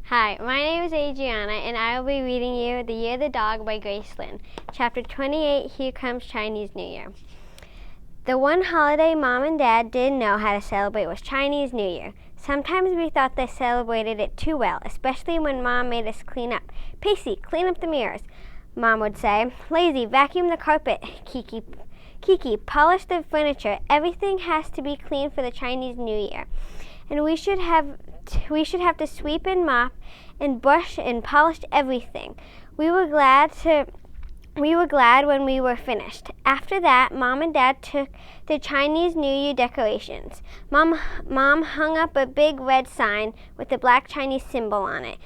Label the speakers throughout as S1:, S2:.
S1: Hi, my name is Adriana, and I will be reading you The Year of the Dog by Grace Lin. Chapter 28, Here Comes Chinese New Year. The one holiday Mom and Dad didn't know how to celebrate was Chinese New Year. Sometimes we thought they celebrated it too well, especially when Mom made us clean up. Pacey, clean up the mirrors, Mom would say. Lazy, vacuum the carpet. Kiki, polish the furniture. Everything has to be clean for the Chinese New Year. And we should have to sweep and mop and brush and polish everything. We were glad when we were finished. After that, Mom and Dad took the Chinese New Year decorations. Mom hung up a big red sign with the black Chinese symbol on it,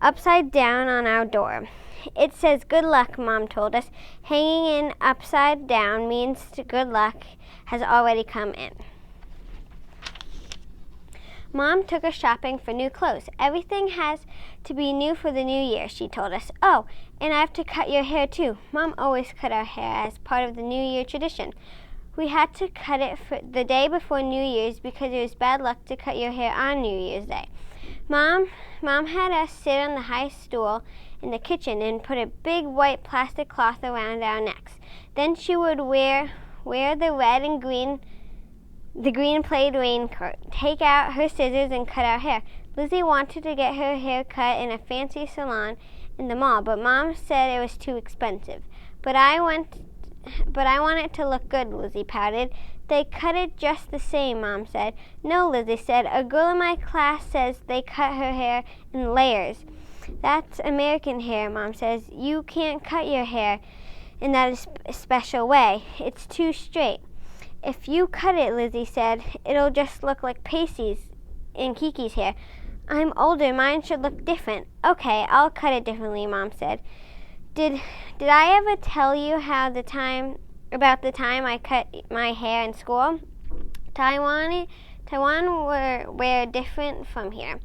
S1: upside down on our door. It says good luck, Mom told us. Hanging in upside down means good luck has already come in. Mom took us shopping for new clothes. Everything has to be new for the new year, she told us. Oh, and I have to cut your hair too. Mom always cut our hair as part of the New Year tradition. We had to cut it for the day before New Year's because it was bad luck to cut your hair on New Year's Day. Mom had us sit on the high stool in the kitchen and put a big white plastic cloth around our necks. Then she would wear the red and green plaid raincoat, take out her scissors and cut our hair. Lizzie wanted to get her hair cut in a fancy salon in the mall, but Mom said it was too expensive. But I want it to look good, Lizzie pouted. They cut it just the same, Mom said. No, Lizzie said. A girl in my class says they cut her hair in layers. That's American hair, Mom says. You can't cut your hair in that special way. It's too straight. If you cut it, Lizzie said, it'll just look like Pacey's and Kiki's hair. I'm older. Mine should look different. Okay, I'll cut it differently, Mom said. Did I ever tell you about the time I cut my hair in school? Taiwan were different from here.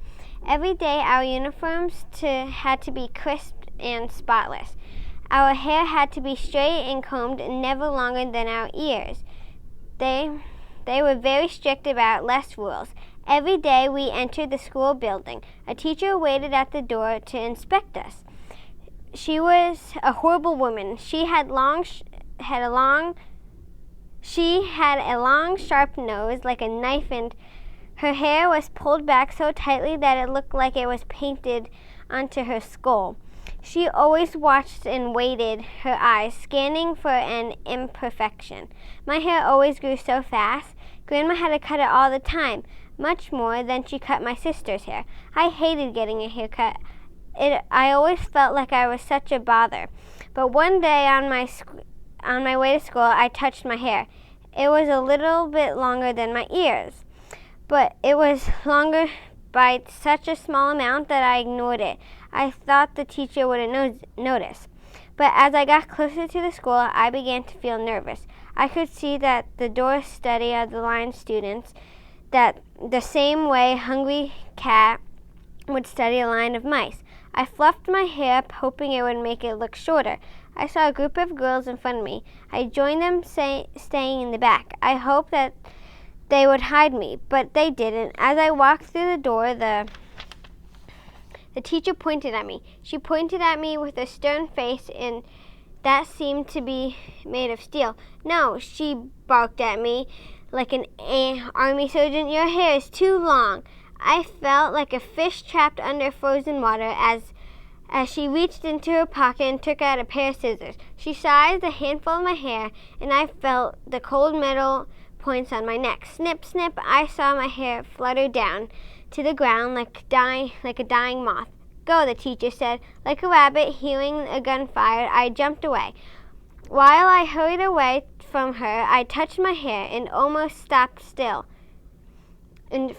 S1: Every day our uniforms had to be crisp and spotless. Our hair had to be straight and combed and never longer than our ears. They were very strict about less rules. Every day we entered the school building. A teacher waited at the door to inspect us. She was a horrible woman. She had a long, sharp nose like a knife, and her hair was pulled back so tightly that it looked like it was painted onto her skull. She always watched and waited, her eyes scanning for an imperfection. My hair always grew so fast. Grandma had to cut it all the time, much more than she cut my sister's hair. I hated getting a haircut. I always felt like I was such a bother. But one day on my way to school, I touched my hair. It was a little bit longer than my ears, but it was longer by such a small amount that I ignored it. I thought the teacher wouldn't notice. But as I got closer to the school, I began to feel nervous. I could see that the door study of the line students, that the same way Hungry Cat would study a line of mice. I fluffed my hair up, hoping it would make it look shorter. I saw a group of girls in front of me. I joined them, staying in the back. I hoped that they would hide me, but they didn't. As I walked through the door, the teacher pointed at me. She pointed at me with a stern face, and that seemed to be made of steel. No, she barked at me like an army sergeant. Your hair is too long. I felt like a fish trapped under frozen water as she reached into her pocket and took out a pair of scissors. She sized a handful of my hair, and I felt the cold metal points on my neck. Snip, snip, I saw my hair flutter down to the ground like a dying moth. Go, the teacher said. Like a rabbit hearing a gun fired, I jumped away. While I hurried away from her, I touched my hair and almost stopped still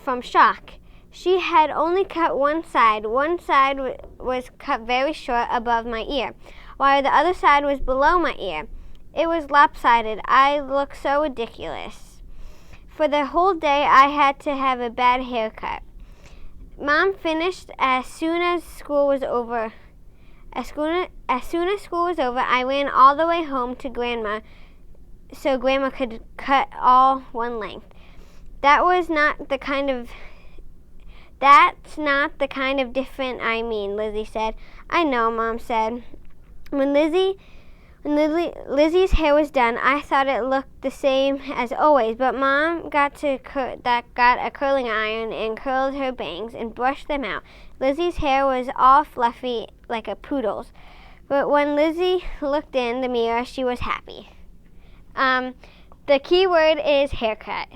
S1: from shock. She had only cut one side. One side was cut very short above my ear, while the other side was below my ear. It was lopsided. I looked so ridiculous. For the whole day, I had to have a bad haircut. Mom finished as soon as school was over. As soon as school was over, I ran all the way home to Grandma so Grandma could cut all one length. That was not the kind of That's not the kind of different I mean, Lizzie said. I know, Mom said. When Lizzie's hair was done, I thought it looked the same as always, but Mom got a curling iron and curled her bangs and brushed them out. Lizzie's hair was all fluffy like a poodle's, but when Lizzie looked in the mirror, she was happy. The key word is haircut.